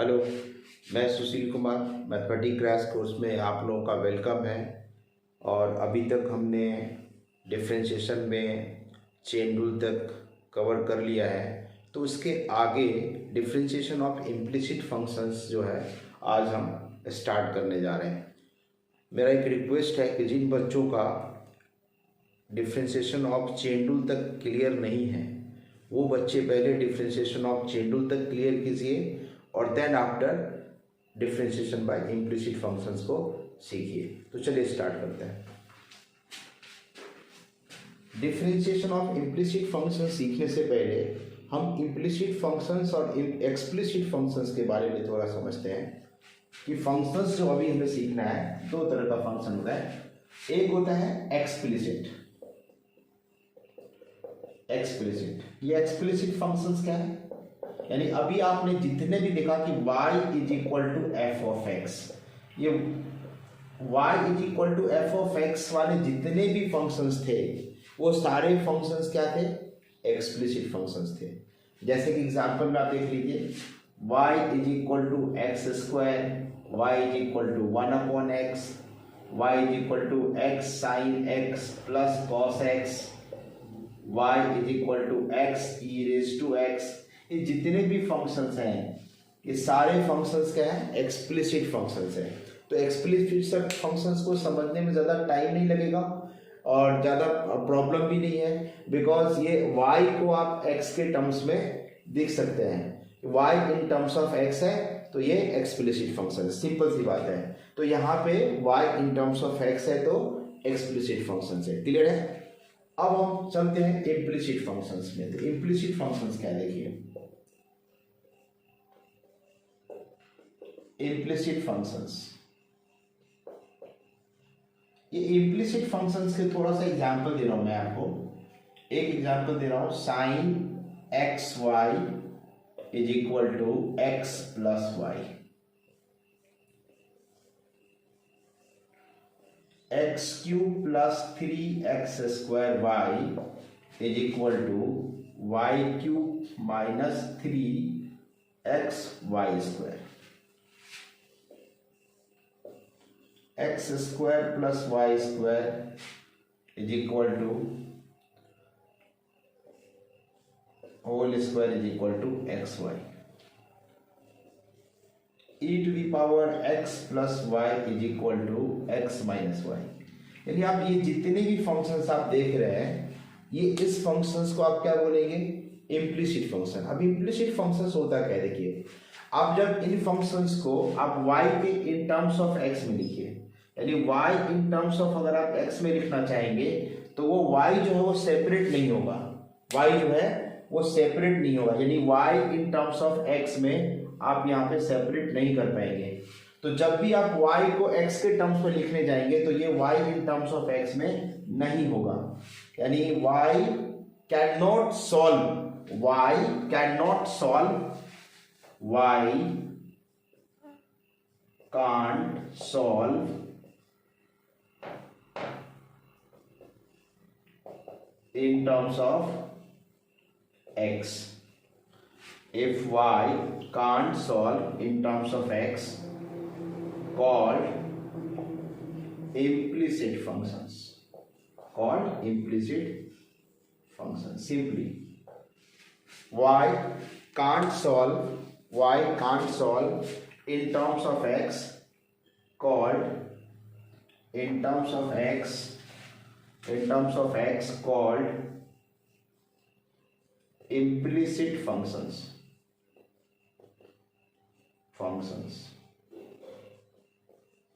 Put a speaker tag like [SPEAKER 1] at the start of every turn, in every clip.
[SPEAKER 1] Hello, मैं Sushil Kumar. Mathematics crash course में आप लोगों का वेलकम है। और अभी तक हमने डिफरेंशिएशन में चेन रूल तक कवर कर लिया है, तो उसके आगे डिफरेंशिएशन ऑफ इम्प्लिसिट फंक्शंस जो है आज हम स्टार्ट करने जा रहे हैं। मेरा एक रिक्वेस्ट है कि जिन बच्चों का डिफरेंशिएशन ऑफ चेन रूल तक क्लियर नहीं है वो बच्चे पहले डिफरेंशिएशन ऑफ चेन रूल तक क्लियर कीजिए और then after differentiation by implicit functions को सीखिए। तो चलिए स्टार्ट करते हैं। डिफरेंशिएशन ऑफ इम्प्लिसिट फंक्शंस सीखने से पहले हम इम्प्लिसिट फंक्शंस और एक्सप्लिसिट फंक्शंस के बारे में थोड़ा समझते हैं कि फंक्शंस जो अभी हमें सीखना है, दो तरह का फंक्शन होता है। एक होता है एक्सप्लिसिट। ये एक्सप्लिसिट फंक्शंस क्या है? यानी अभी आपने जितने भी देखा कि y is equal to f of x, ये y is equal to f of x वाले जितने भी फंक्शंस थे वो सारे फंक्शंस क्या थे? एक्सप्लिसिट फंक्शंस थे। जैसे कि एग्जांपल में आप देख लीजिए, y is equal to x square, y is equal to 1/x, y is equal to x sine x plus cos x, y is equal to x e raise to x। ये जितने भी functions हैं ये सारे functions क्या है? Explicit functions हैं। तो एक्सप्लिसिट फंक्शंस को समझने में ज़्यादा टाइम नहीं लगेगा और ज़्यादा प्रॉब्लम भी नहीं है, बिकॉज ये y को आप x के टर्म्स में देख सकते हैं। y in terms of x है तो ये एक्सप्लिसिट फंक्शन है, सिंपल सी बात है। तो यहाँ पे y in terms of x है तो एक्सप्लिसिट फंक्शन है। क्लियर है? अब हम चलते हैं इम्प्लिसिट फंक्शंस में। तो इम्प्लिसिट फंक्शंस क्या है देखिए। इम्प्लिसिट फंक्शंस, ये इम्प्लिसिट फंक्शंस के थोड़ा सा एग्जांपल दे रहा हूं मैं आपको। एक एग्जांपल दे रहा हूं, sine x y is equal to x plus y. X cube plus 3x square y is equal to y cube minus 3x y square. X square plus y square is equal to whole square is equal to x y. E to the power x plus y is equal to x minus y. यानी आप ये जितने भी functions आप देख रहे हैं, ये इस फंक्शंस को आप क्या बोलेंगे? Implicit function. अब इम्प्लिसिट फंक्शंस होता क्या है देखिए। आप जब इन फंक्शंस को आप y के इन टर्म्स ऑफ x में लिखिए, यानी y इन टर्म्स ऑफ अगर आप x में लिखना चाहेंगे तो वो y जो है वो सेपरेट नहीं होगा। y जो है वो सेपरेट नहीं होगा, यानी y in terms of x में आप यहाँ पे सेपरेट नहीं कर पाएंगे। तो जब भी आप y को x के टर्म्स में लिखने जाएंगे तो ये y in terms of x में नहीं होगा। यानी y can not solve, y can not solve, y can't solve in terms of x. If y can't solve in terms of x, called implicit functions. Called implicit functions. Simply, y can't solve in terms of x, called in terms of x called implicit functions।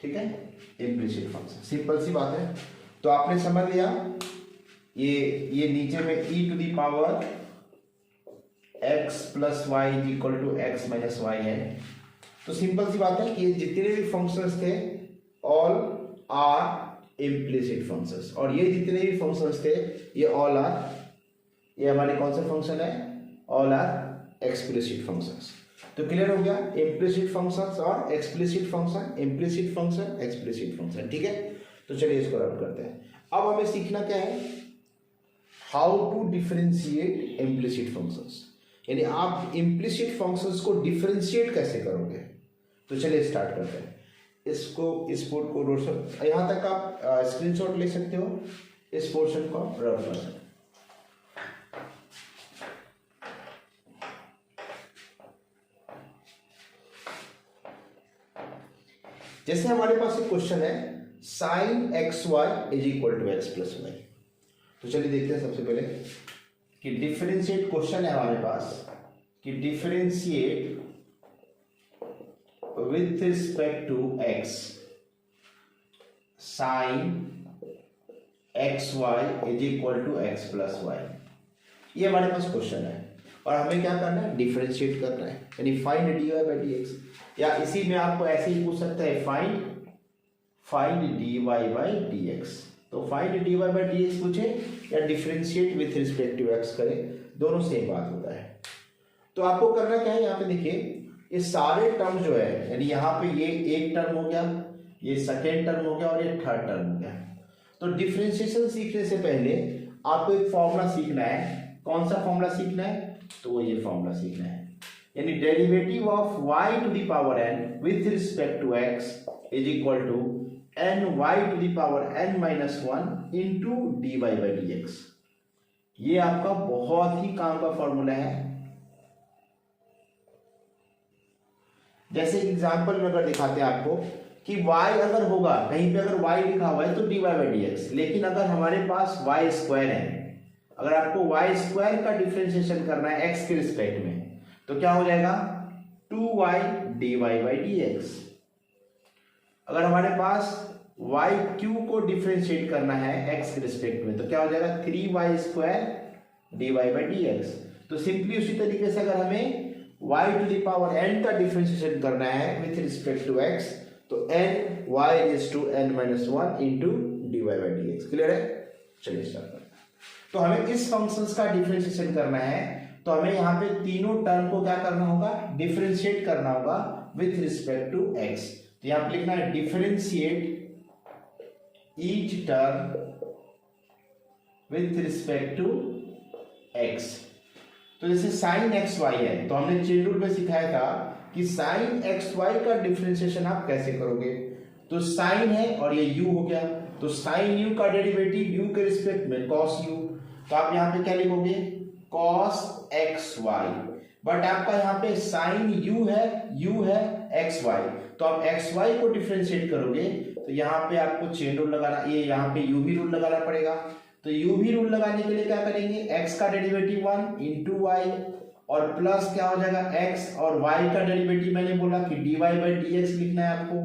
[SPEAKER 1] ठीक है, implicit function, simple सी बात है। तो आपने समझ लिया, ये नीचे में e to the power x plus y is equal to x minus y है। तो सिंपल सी बात है कि जितने भी फंक्शंस थे ऑल आर इम्प्लिसिट फंक्शंस, और ये जितने भी फंक्शंस थे ये ऑल आर, ये हमारे कौन से फंक्शन है? All are explicit functions. तो क्लियर हो गया, इम्प्लिसिट फंक्शंस और explicit function, implicit function, explicit function. ठीक है, तो चलिए इसको रब करते हैं। अब हमें सीखना क्या है? How to differentiate implicit functions. यानी आप इम्प्लिसिट फंक्शंस को डिफरेंशिएट कैसे करोगे। तो चलिए स्टार्ट करते हैं। इसको इस बोर्ड को रोड यहाँ तक आप स्क्रीनशॉट ले सकते हो, इस पोर्शन को आप रब कर सकते हो। जैसे हमारे पास एक क्वेश्चन है sine x y is equal to x plus y. तो चलिए देखते हैं सबसे पहले कि डिफरेंशिएट क्वेश्चन है हमारे पास कि differentiate with respect to x sine x y is equal to x plus y. ये हमारे पास क्वेश्चन है और हमें क्या करना है, डिफरेंशिएट करना है, यानी find dy by d x, या इसी में आपको ऐसे ही पूछ सकता है find dy by d x. तो find dy by d x पूछे या differentiate with respect to x करे, दोनों सेम बात होता है। तो आपको करना क्या है, यहाँ पे देखिए ये सारे टर्म जो है, यानी यहाँ पे ये एक टर्म हो गया, ये सेकेंड टर्म हो गया और ये थर्ड टर्म हो गया। तो डिफरेंशिएशन सीखने से पहले आपको एक फॉर्मूला सीखना है। कौन सा फॉर्मूला सीखना है, तो ये फॉर्मूला सीखना है, यानी derivative of y to the power n with respect to x is equal to ny to the power n minus 1 into dy by dx। ये आपका बहुत ही काम का फॉर्मूला है। जैसे एग्जांपल में अगर दिखाते हैं आपको कि y अगर होगा, कहीं पे अगर y लिखा हुआ है तो dy बाई dx, लेकिन अगर हमारे पास y स्क्वायर है, अगर आपको y स्क्वायर का डिफरेंशिएशन करना है x के रिस्पेक्ट में, तो क्या हो जाएगा 2y dy बाई dx। अगर हमारे पास y क्यू को डिफरेंशिएट करना है x के रिस्पेक्ट में, तो क्या हो जाएगा 3y square dy by dx। तो सिंपली उसी तरीके से अगर हमें y to the power n का डिफरेंशिएशन करना है विथ रिस्पेक्ट टू x, तो n y is to n minus 1 into dy by dx। Clear है, चलिए स्टार्ट करते हैं। तो हमें इस फंक्शंस का डिफरेंशिएशन करना है, तो हमें यहाँ पे तीनों टर्म को क्या करना होगा, डिफरेंशिएट करना होगा विथ रिस्पेक्ट टू x। तो यहाँ पे लिखना है differentiate each term with respect to x। तो जैसे साइन एक्स वाई है, तो हमने चेन रूल में सिखाया था कि साइन एक्स वाई का डिफरेंशिएशन आप कैसे करोगे। तो साइन है और ये u हो गया, तो साइन u का डेरिवेटिव u के रिस्पेक्ट में cos u, तो आप यहाँ पे क्या लिखोगे cos एक्स वाई। बट आपका यहाँ पे साइन u है एक्स वाई, तो आप एक्स वाई को डिफरेंशिएट करोगे तो यहाँ पे आपको चेन रूल लगाना, ये यहाँ पे u भी रूल लगाना पड़ेगा। तो u भी रूल लगाने के लिए क्या करेंगे, x का डेरिवेटिव 1 इंटू वाई और प्लस क्या हो जाएगा x, और y का डेरिवेटिव मैंने बोला कि dy बाई dx लिखना है आपको,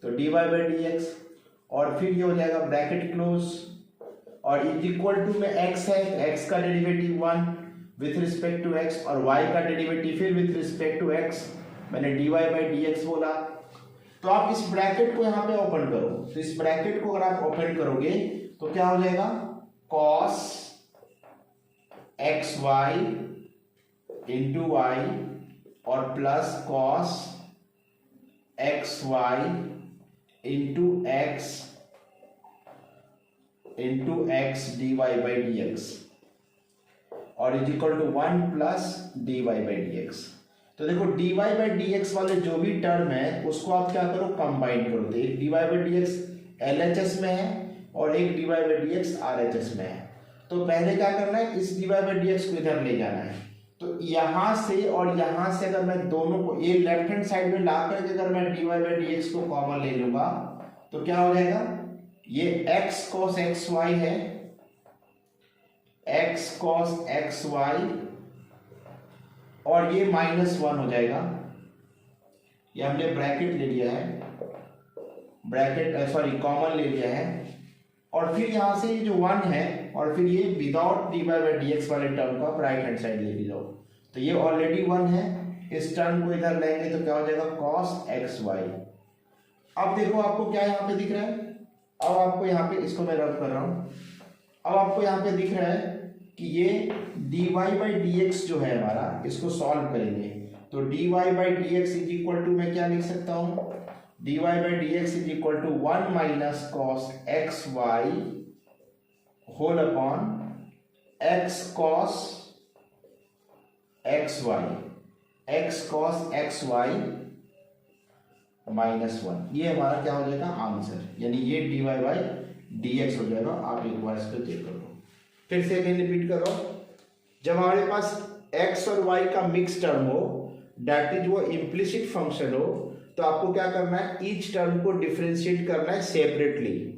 [SPEAKER 1] तो dy बाई dx, और फिर ये हो जाएगा ब्रैकेट क्लोज और इज इक्वल टू में x है, x का derivative 1 with respect to x और y का डेरिवेटिव फिर विथ रिस्पेक्ट टू x, मैंने dy बाई dx बोला। तो आप इस ब्रैकेट को यहाँ पे ओपन करो, तो इस ब्रैकेट को अगर आप ओपन करोगे तो क्या हो जाएगा cos x y into y और plus cos x y into x d y by d x और is equal to 1 plus d y by d x. तो देखो d y by d x वाले जो भी टर्म है उसको आप क्या करो, कंबाइन करो। तो एक d y by d x LHS में है और एक d y by d x RHS में है। तो पहले क्या करना है, इस d y by d x को इधर ले जाना है। तो यहां से और यहां से अगर मैं दोनों को ये लेफ्ट हैंड साइड में ला करके अगर मैं d y by d x को कॉमन ले लूंगा तो क्या हो जाएगा, ये x cos एक्स वाई है, x cos एक्स वाई और ये -1 हो जाएगा। ये हमने ब्रैकेट ले लिया है, कॉमन ले लिया है, और फिर यहां से ये जो 1 है और फिर ये without d y by d x वाले टर्म को आप राइट हैंड साइड ले जाओ। तो ये ऑलरेडी 1 है, इस टर्म को इधर लेंगे तो क्या हो जाएगा cos एक्स वाई। अब देखो आपको क्या यहाँ पे दिख रहा है, अब आपको यहाँ पे, इसको मैं रब कर रहा हूं, अब आपको यहाँ पे दिख रहा है कि ये dy बाई डी एक्स जो है हमारा, इसको सॉल्व करेंगे तो dy by d x is equal to मैं क्या लिख सकता हूं, dy by d x is equal to 1 minus cos x y whole upon x cos x y x cos x y -1, ये हमारा क्या हो जाएगा आंसर, यानी ये dy बाई डी एक्स हो जाएगा। आप एक बार इसको चेक कर लो, फिर से अगेन रिपीट करो। जब हमारे पास x और y का मिक्स टर्म हो, दैट इज वो इम्प्लिसिट फंक्शन हो, तो आपको क्या करना है, ईच टर्म को डिफरेंशिएट करना है सेपरेटली।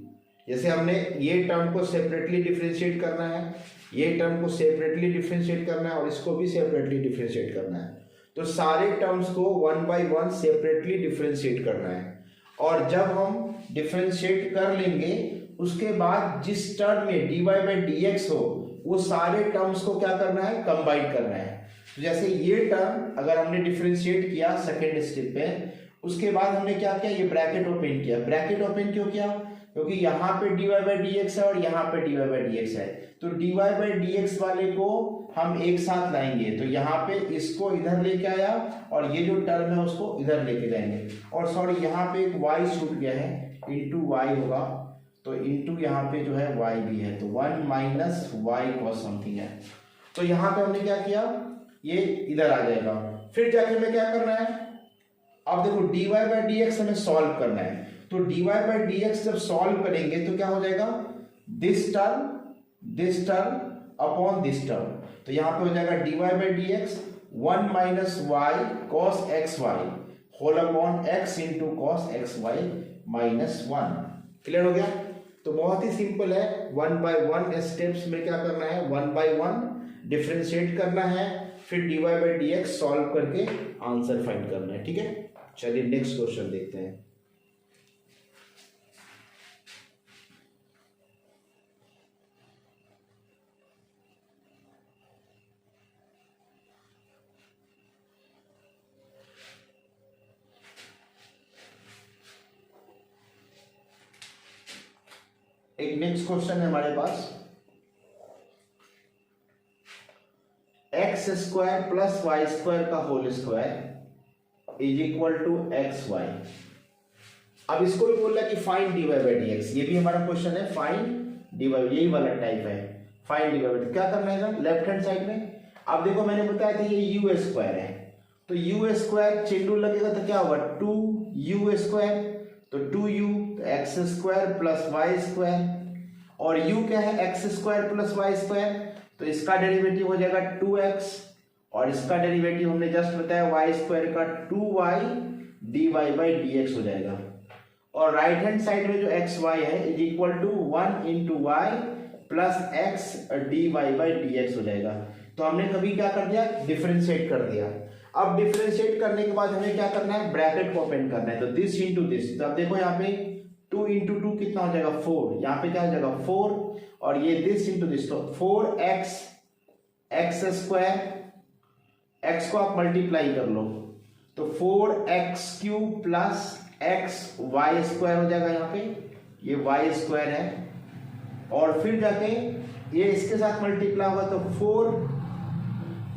[SPEAKER 1] जैसे हमने ये टर्म को सेपरेटली डिफरेंशिएट करना है, ये टर्म को सेपरेटली डिफरेंशिएट करना है और इसको भी सेपरेटली डिफरेंशिएट करना है। तो सारे टर्म्स को 1 बाय 1 सेपरेटली डिफरेंशिएट करना है। और जब हम डिफरेंशिएट कर लेंगे, उसके बाद जिस टर्म में dy बाई डी एक्स हो, वो सारे टर्म्स को क्या करना है, कंबाइन करना है। तो जैसे ये टर्म अगर हमने डिफरेंशिएट किया सेकेंड स्टेप पे, उसके बाद हमने क्या किया, ये ब्रैकेट ओपन किया। ब्रैकेट ओपन क्यों किया, क्योंकि यहाँ पे dy बाई डी एक्स है और यहाँ पे dy बाई डी एक्स है, तो dy बाई डी एक्स वाले को हम एक साथ लाएंगे। तो यहाँ पे इसको इधर लेके आया और ये जो टर्म है उसको इधर लेके जाएंगे। और सॉरी, यहाँ पे एक y छूट गया है, इंटू y होगा, तो इंटू यहाँ पे जो है y भी है, तो 1 माइनस वाई कॉस समथिंग है। तो यहाँ पे हमने क्या किया, ये इधर आ जाएगा। फिर जाके हमें क्या करना है, अब देखो dy बाई डी एक्स हमें सॉल्व करना है। तो dy बाई डी एक्स जब सॉल्व करेंगे तो क्या हो जाएगा, this term upon this term. तो यहाँ पे हो जाएगा dy by d x 1 minus y cos x y whole upon x into cos x y -1। Clear हो गया। तो बहुत ही सिंपल है, 1 बाय 1 स्टेप्स में क्या करना है, 1 बाय 1 डिफरेंशिएट करना है, फिर dy by d x solve करके आंसर फाइंड करना है। ठीक है, चलिए नेक्स्ट क्वेश्चन देखते हैं। एक नेक्स्ट क्वेश्चन है हमारे पास, x square plus y square का whole square is equal to x y. अब इसको भी बोल रहा है कि find dy by d x, ये भी हमारा क्वेश्चन है, फाइंड dy, यही वाला टाइप है, फाइंड dy बाई। क्या करना है लेफ्ट हैंड साइड में, अब देखो मैंने बताया था ये यू स्क्वायर है, तो यू स्क्वायर चेन रूल लगेगा तो क्या होगा 2u स्क्वायर, तो 2u x square plus y square, और u क्या है x square plus y square, तो इसका डेरिवेटिव हो जाएगा 2x, और इसका डेरिवेटिव हमने जस्ट बताया y स्क्वायर का 2y dy by d x हो जाएगा। और राइट हैंड साइड में जो एक्स वाई है is equal to 1 into y plus x d y by d x हो जाएगा। तो हमने कभी क्या कर दिया, डिफरेंशिएट कर दिया। अब डिफरेंशिएट करने के बाद हमें क्या करना है, ब्रैकेट को ओपन करना है, तो दिस इंटू दिस। तो अब देखो यहाँ पे 2 इंटू 2 कितना हो जाएगा 4, यहाँ पे क्या हो जाएगा 4, और ये दिस इंटू दिस, तो 4x एक्स स्क्वायर, x को आप मल्टीप्लाई कर लो, तो 4x cube plus x y square हो जाएगा, यहाँ पे ये वाई स्क्वायर है, और फिर जाके ये इसके साथ मल्टीप्लाई होगा तो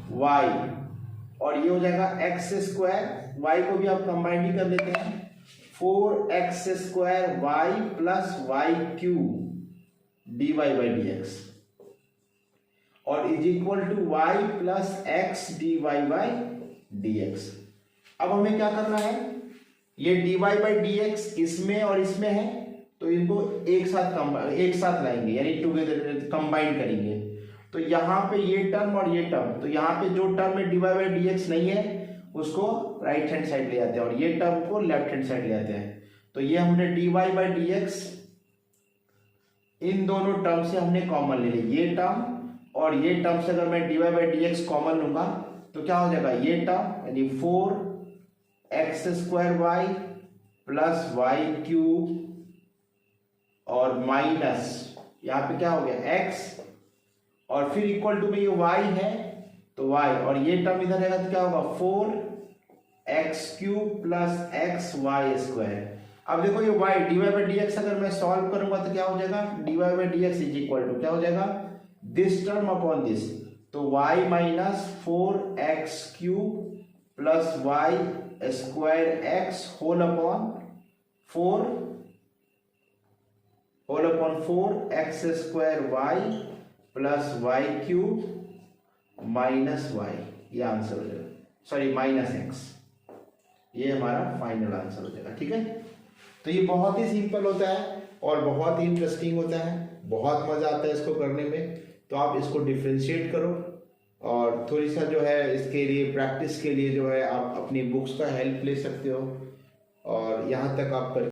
[SPEAKER 1] 4y, और ये हो जाएगा एक्स स्क्वायर, y को भी आप कंबाइन ही कर लेते हैं, 4x square y plus y cube dy by d x, और is equal to y plus x d y by d x. अब हमें क्या करना है, ये dy बाई डी एक्स इसमें और इसमें है, तो इनको एक साथ लाएंगे, यानी टुगेदर कंबाइन करेंगे। तो यहाँ पे ये टर्म और ये टर्म, तो यहाँ पे जो टर्म में dy बाई डी एक्स नहीं है उसको राइट हैंड साइड ले जाते हैं, और ये टर्म को लेफ्ट हैंड साइड ले जाते हैं। तो ये हमने dy बाई डी एक्स इन दोनों टर्म से हमने कॉमन ले ली, ये टर्म और ये टर्म से अगर मैं dy by d x common लूंगा तो क्या हो जाएगा, ये टर्म यानी 4x square y plus y cube और माइनस यहाँ पे क्या हो गया x, और फिर इक्वल टू में ये y है तो y, और ये टर्म इधर रहेगा तो क्या होगा 4x cube plus x y square. अब देखो ये y dy by d x अगर मैं सॉल्व करूंगा तो क्या हो जाएगा, dy by d x is equal to क्या हो जाएगा, दिस टर्म अपॉन दिस, तो y minus 4x cube plus y square x whole upon 4 x square y plus y cube minus y। ये आंसर हो जाएगा, सॉरी -x, ये हमारा final answer हो जाएगा। ठीक है, तो ये बहुत ही सिंपल होता है और बहुत ही इंटरेस्टिंग होता है, बहुत मजा आता है इसको करने में। तो आप इसको डिफ्रेंशिएट करो और थोड़ी सा जो है इसके लिए प्रैक्टिस के लिए जो है आप अपनी बुक्स का हेल्प ले सकते हो और यहाँ तक आप कर